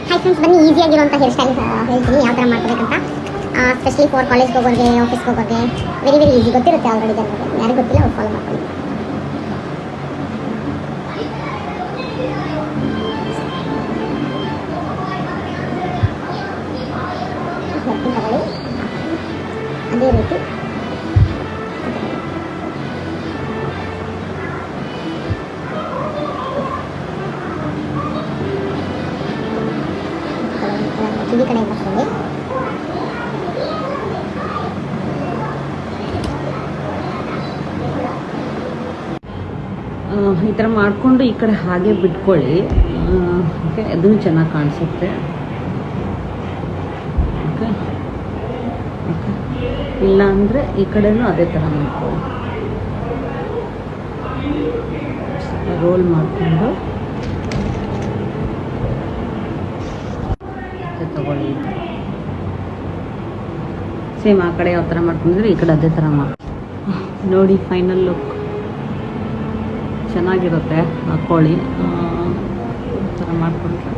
Hi friends, ಬನ್ನಿ ಈಸಿಯಾಗಿರುವಂಥ hair style ಹೇಳ್ತೀನಿ ಯಾವ ಥರ ಮಾಡ್ಕೋಬೇಕಂತ. ಸ್ಪೆಷಲಿ ಫಾರ್ ಕಾಲೇಜ್ಗೆ ಹೋಗೋರಿಗೆ, ಆಫೀಸ್ಗೆ ಹೋಗೋರಿಗೆ ವೆರಿ ವೆರಿ ಈಸಿ. ಗೊತ್ತಿರುತ್ತೆ ಆಲ್ರೆಡಿ ಜನರಿಗೆ, ಯಾರಿಗೆ ಗೊತ್ತಿಲ್ಲ ಅವ್ರು ಫಾಲೋ ಮಾಡ್ಕೊಳ್ಳಿ. ತಗೊಳ್ಳಿ, ಅದೇ ರೀತಿ ಕಿವಿ ಕಡೆ ಬರ್ಕೊಳ್ಳಿ. ಈ ಥರ ಮಾಡಿಕೊಂಡು ಈ ಕಡೆ ಹಾಗೆ ಬಿಟ್ಕೊಳ್ಳಿ. ಓಕೆ, ಅದನ್ನು ಚೆನ್ನಾಗಿ ಕಾಣಿಸುತ್ತೆ. ಓಕೆ ಓಕೆ, ಇಲ್ಲ ಅಂದರೆ ಈ ಕಡೆನೂ ಅದೇ ಥರ ಮಾಡ್ಕೊಳ್ಳಿ. ರೋಲ್ ಮಾಡಿಕೊಂಡು ತಗೊಳ್ಳಿ. ಸೇಮ್ ಆ ಕಡೆ ಯಾವ ಥರ ಮಾಡ್ಕೊಂಡಿದ್ರೆ ಈ ಕಡೆ ಅದೇ ಥರ ಮಾಡಿ ನೋಡಿ. ಫೈನಲ್ ಲುಕ್ ಚೆನ್ನಾಗಿರುತ್ತೆ. ಹಾಕ್ಕೊಳ್ಳಿ, ಈ ಥರ ಮಾಡ್ಕೊಂಡ್ರೆ